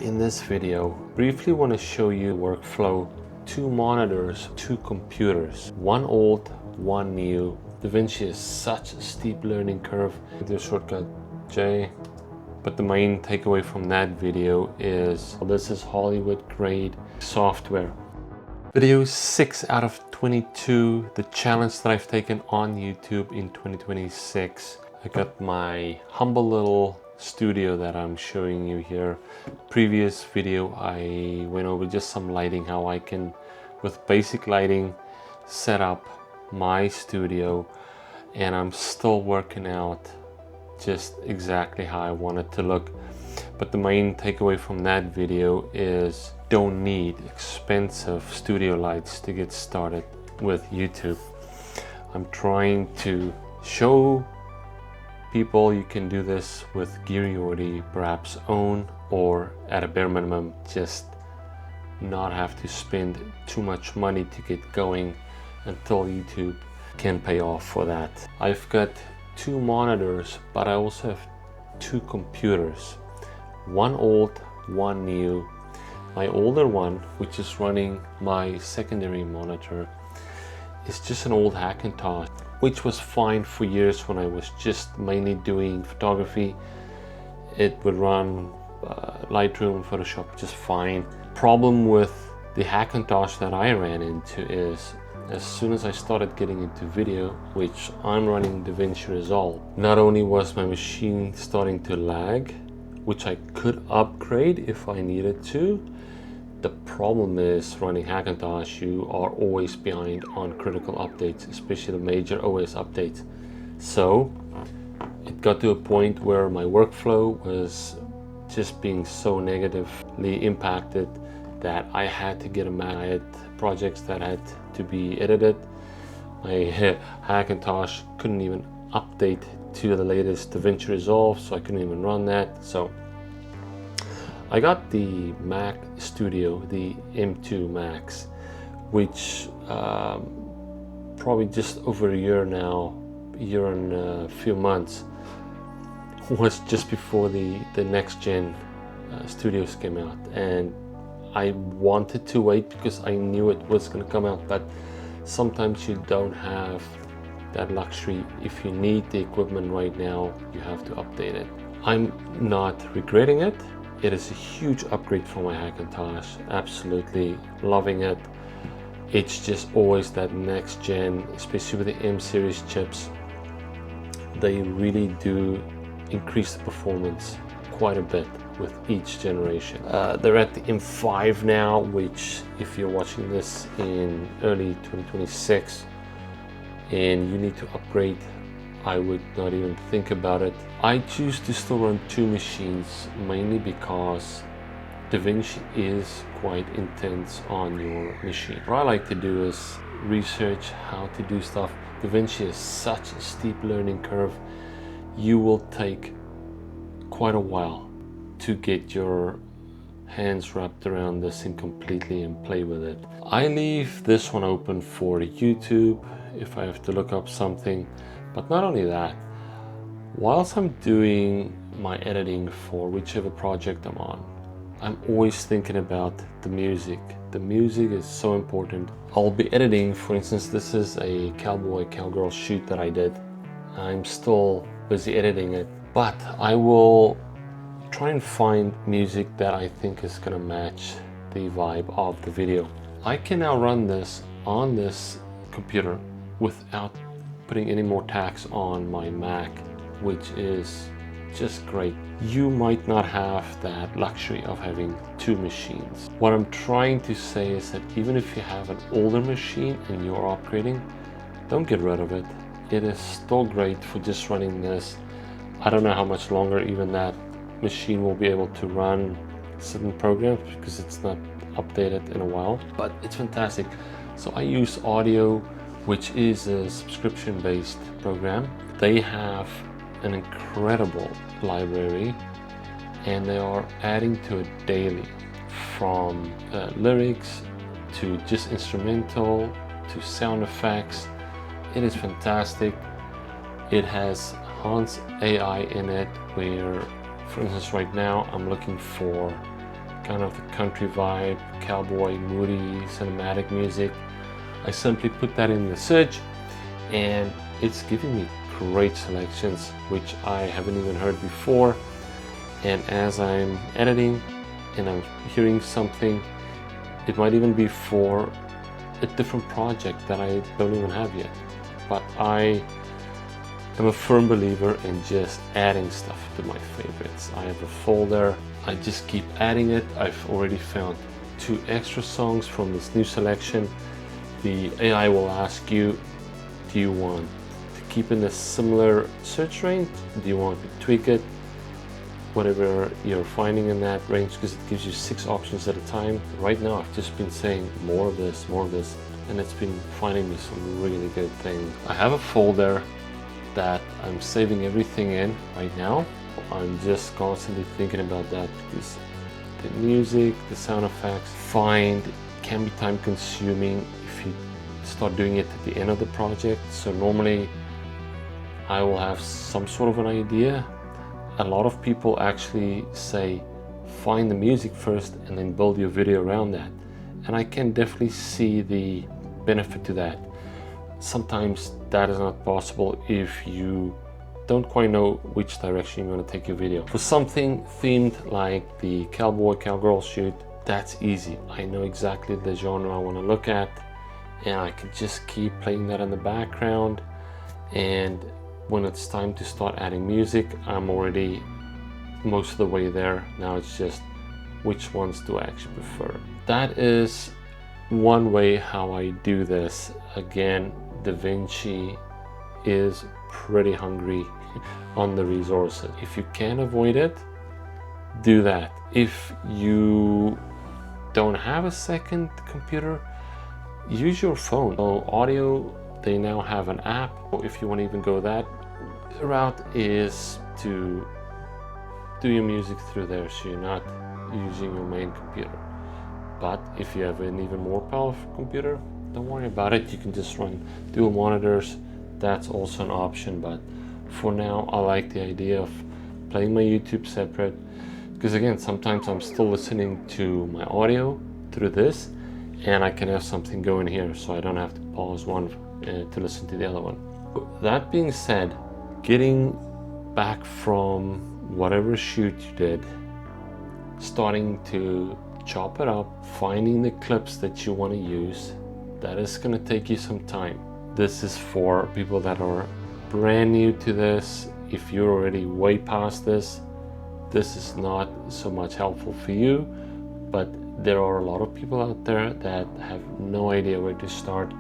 In this video, briefly want to show you workflow, 2 monitors, 2 computers, one old, one new. DaVinci is such a steep learning curve. The shortcut J. But the main takeaway from that video is this is Hollywood grade software. Video 6 out of 22, the challenge that I've taken on YouTube in 2026. I got my humble little studio that I'm showing you here. Previous video I went over just some lighting, how I can with basic lighting set up my studio, and I'm still working out just exactly how I want it to look. But the main takeaway from that video is don't need expensive studio lights to get started with YouTube. I'm trying to show people you can do this with gear you already perhaps own, or at a bare minimum just not have to spend too much money to get going until YouTube can pay off for that. I've got 2 monitors, but I also have 2 computers, one old, one new. My older one, which is running my secondary monitor, is just an old Hackintosh, which was fine for years when I was just mainly doing photography. It would run Lightroom, Photoshop just fine. Problem with the Hackintosh that I ran into is as soon as I started getting into video, which I'm running DaVinci Resolve, not only was my machine starting to lag, which I could upgrade if I needed to. The problem is running Hackintosh, you are always behind on critical updates, especially the major OS updates. So it got to a point where my workflow was just being so negatively impacted that I had to get a Mac. I had projects that had to be edited. My Hackintosh couldn't even update to the latest DaVinci Resolve, so I couldn't even run that. So I got the Mac Studio, the M2 Max, which probably just over a year now, a year and a few months, was just before the next gen studios came out. And I wanted to wait because I knew it was going to come out, but sometimes you don't have that luxury. If you need the equipment right now, you have to update it. I'm not regretting it. It is a huge upgrade from my Hackintosh, absolutely loving it. It's just always that next gen, especially with the M series chips, they really do increase the performance quite a bit with each generation. They're at the M5 now, which if you're watching this in early 2026 and you need to upgrade, I would not even think about it. I choose to still run 2 machines, mainly because DaVinci is quite intense on your machine. What I like to do is research how to do stuff. DaVinci is such a steep learning curve. You will take quite a while to get your hands wrapped around this thing completely and play with it. I leave this one open for YouTube if I have to look up something. But not only that, whilst I'm doing my editing for whichever project I'm on, I'm always thinking about the music. The music is so important. I'll be editing, for instance, this is a cowboy cowgirl shoot that I did. I'm still busy editing it, but I will try and find music that I think is gonna match the vibe of the video. I can now run this on this computer without putting any more tax on my Mac, which is just great. You might not have that luxury of having 2 machines. What I'm trying to say is that even if you have an older machine and you're upgrading, don't get rid of it. It is still great for just running this. I don't know how much longer even that machine will be able to run certain programs because it's not updated in a while, but it's fantastic. So I use Audio, which is a subscription-based program. They have an incredible library and they are adding to it daily, from lyrics to just instrumental to sound effects. It is fantastic. It has Hans AI in it, where, for instance, right now I'm looking for kind of the country vibe, cowboy, moody, cinematic music. I simply put that in the search and it's giving me great selections which I haven't even heard before. And as I'm editing and I'm hearing something, it might even be for a different project that I don't even have yet. But I am a firm believer in just adding stuff to my favorites. I have a folder, I just keep adding it. I've already found 2 extra songs from this new selection. The AI will ask you, do you want to keep in a similar search range? Do you want to tweak it? Whatever you're finding in that range, because it gives you 6 options at a time. Right now I've just been saying more of this, and it's been finding me some really good things. I have a folder that I'm saving everything in right now. I'm just constantly thinking about that because the music, the sound effects, can be time consuming if you start doing it at the end of the project. So normally I will have some sort of an idea. A lot of people actually say find the music first and then build your video around that, and I can definitely see the benefit to that. Sometimes that is not possible if you don't quite know which direction you want to take your video. For something themed like the cowboy cowgirl shoot, that's easy. I know exactly the genre I want to look at and I can just keep playing that in the background, and when it's time to start adding music, I'm already most of the way there. Now it's just which ones do I actually prefer. That is one way how I do this. Again, DaVinci is pretty hungry on the resources. If you can avoid it, do that. If you don't have a second computer, use your phone. So audio, they now have an app. If you want to even go that route, is to do your music through there, so you're not using your main computer. But if you have an even more powerful computer, don't worry about it. You can just run dual monitors. That's also an option, but for now I like the idea of playing my YouTube separate, because again, sometimes I'm still listening to my audio through this and I can have something going here, so I don't have to pause one to listen to the other one. That being said, getting back from whatever shoot you did, starting to chop it up, finding the clips that you want to use, that is going to take you some time. This is for people that are brand new to this. If you're already way past this, this is not so much helpful for you, but there are a lot of people out there that have no idea where to start,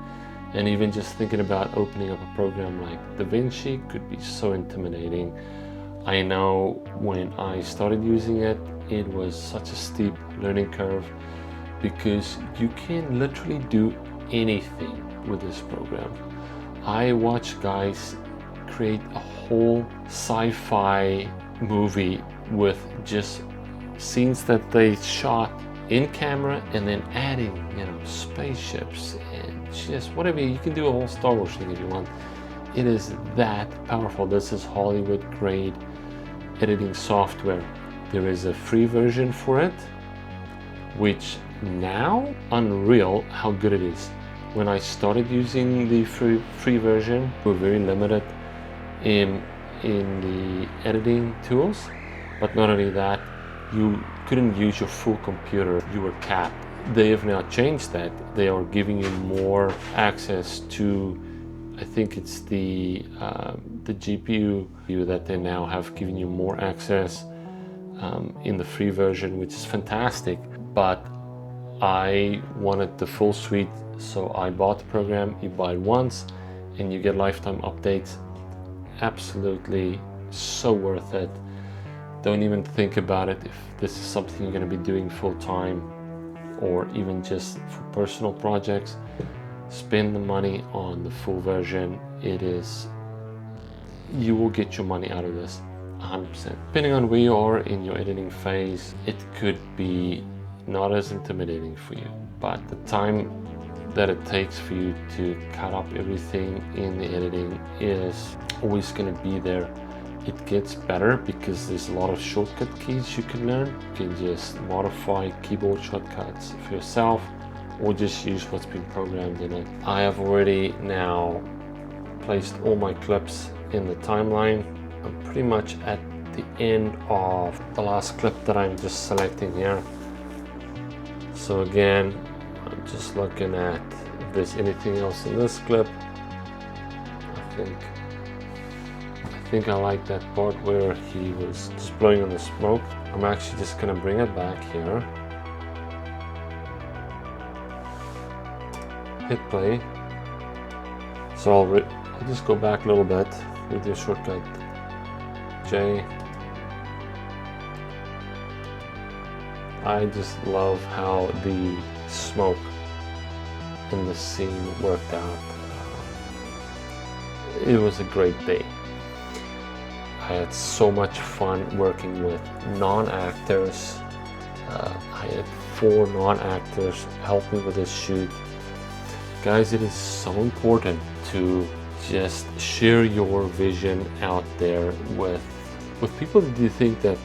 and even just thinking about opening up a program like DaVinci could be so intimidating. I know when I started using it, it was such a steep learning curve, because you can literally do anything with this program. I watch guys create a whole sci-fi movie with just scenes that they shot in camera and then adding, spaceships and just whatever. You can do a whole Star Wars thing if you want. It is that powerful. This is Hollywood grade editing software. There is a free version for it, which now, unreal how good it is. When I started using the free version, we were very limited in the editing tools, but not only that, you couldn't use your full computer, you were capped. They have now changed that. They are giving you more access to, I think it's the GPU that they now have given you more access in the free version, which is fantastic. But I wanted the full suite, so I bought the program. You buy it once and you get lifetime updates. Absolutely so worth it. Don't even think about it if this is something you're going to be doing full time or even just for personal projects. Spend the money on the full version. You will get your money out of this 100%. Depending on where you are in your editing phase, it could be not as intimidating for you, but the time that it takes for you to cut up everything in the editing is always going to be there it gets better because there's a lot of shortcut keys you can learn. You can just modify keyboard shortcuts for yourself or just use what's been programmed in it. I have already now placed all my clips in the timeline. I'm pretty much at the end of the last clip that I'm just selecting here. So again, I'm just looking at if there's anything else in this clip. I think I like that part where he was just blowing on the smoke. I'm actually just gonna bring it back here. Hit play. So I'll just go back a little bit with your shortcut J. I just love how the smoke in the scene worked out. It was a great day. I had so much fun working with non-actors. I had 4 non-actors help me with this shoot. Guys, it is so important to just share your vision out there with people that you think that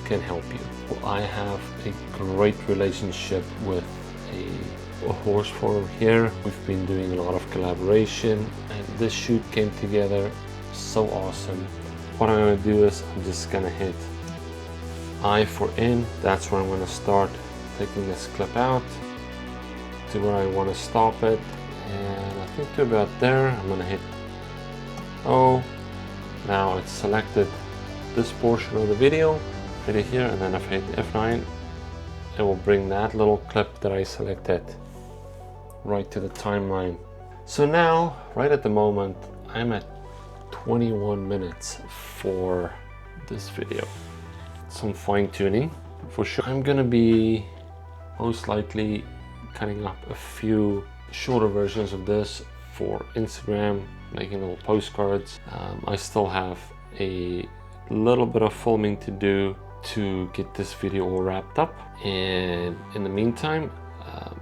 can help you. I have a great relationship with a horse forum here. We've been doing a lot of collaboration, and this shoot came together so awesome. What I'm going to do is I'm just going to hit I for in. That's where I'm going to start taking this clip out to where I want to stop it, and I think to about there. I'm going to hit O. Now it's selected this portion of the video right here, and then if I hit F9, it will bring that little clip that I selected right to the timeline. So now, right at the moment, I'm at 21 minutes for this video. Some fine tuning for sure. I'm gonna be most likely cutting up a few shorter versions of this for Instagram, making little postcards. I still have a little bit of filming to do to get this video all wrapped up, and in the meantime,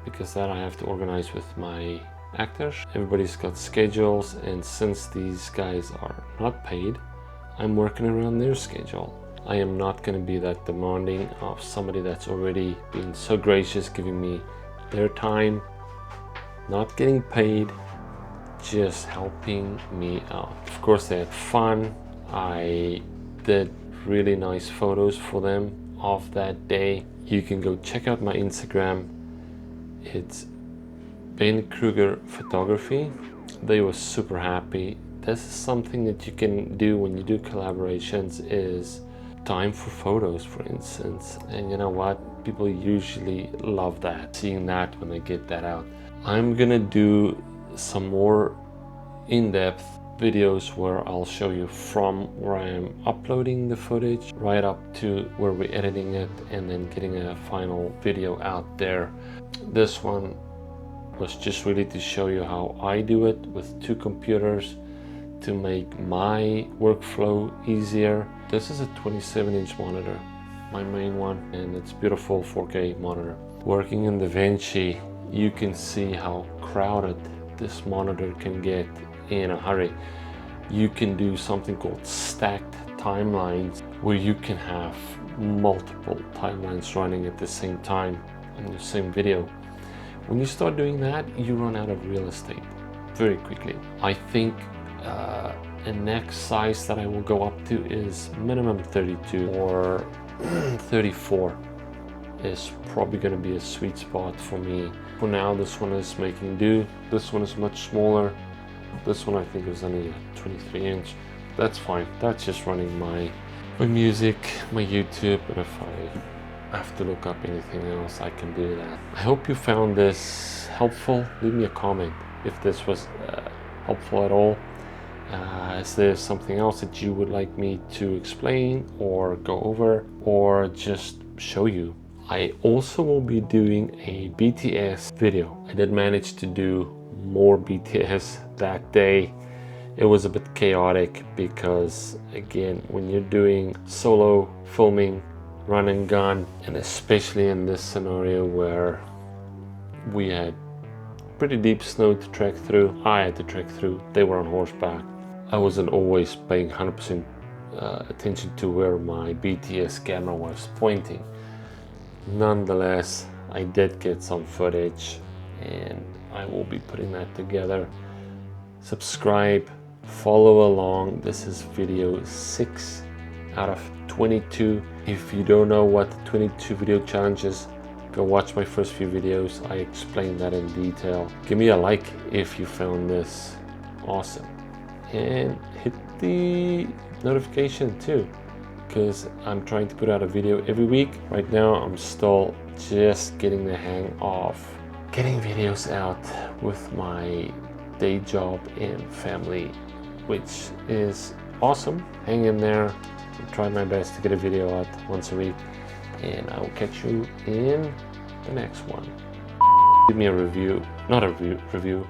because that I have to organize with my actors. Everybody's got schedules, and since these guys are not paid, I'm working around their schedule. I am not going to be that demanding of somebody that's already been so gracious, giving me their time, not getting paid, just helping me out. Of course, they had fun. I did really nice photos for them of that day. You can go check out my Instagram. It's Ben Kruger Photography. They were super happy. This is something that you can do when you do collaborations, is time for photos, for instance. And you know what? People usually love that, seeing that when they get that out. I'm gonna do some more in-depth videos where I'll show you from where I am uploading the footage right up to where we're editing it and then getting a final video out there. This one was just really to show you how I do it with 2 computers to make my workflow easier. This is a 27-inch monitor, my main one, and it's beautiful 4K monitor. Working in DaVinci, you can see how crowded this monitor can get in a hurry. You can do something called stacked timelines, where you can have multiple timelines running at the same time on the same video. When you start doing that, you run out of real estate very quickly. I think the next size that I will go up to is minimum 32 or 34 is probably going to be a sweet spot for me. For now, this one is making do. This one is much smaller. This one I think is only a 23-inch. That's fine. That's just running my music, my YouTube, and if I have to look up anything else, I can do that. I hope you found this helpful. Leave me a comment if this was helpful at all. Is there something else that you would like me to explain or go over or just show you? I also will be doing a BTS video. I did manage to do more BTS that day. It was a bit chaotic because, again, when you're doing solo filming, run and gun, and especially in this scenario where we had pretty deep snow to trek through, I had to trek through, they were on horseback. I wasn't always paying 100% attention to where my BTS camera was pointing. Nonetheless, I did get some footage and I will be putting that together. Subscribe, follow along. This is video 6 out of 22. If you don't know what the 22 video challenge is, go watch my first few videos. I explained that in detail. Give me a like if you found this awesome, and hit the notification too, because I'm trying to put out a video every week. Right now I'm still just getting the hang of getting videos out with my day job and family, which is awesome. Hang in there. I'm trying my best to get a video out once a week, and I will catch you in the next one. Give me a review, not a review,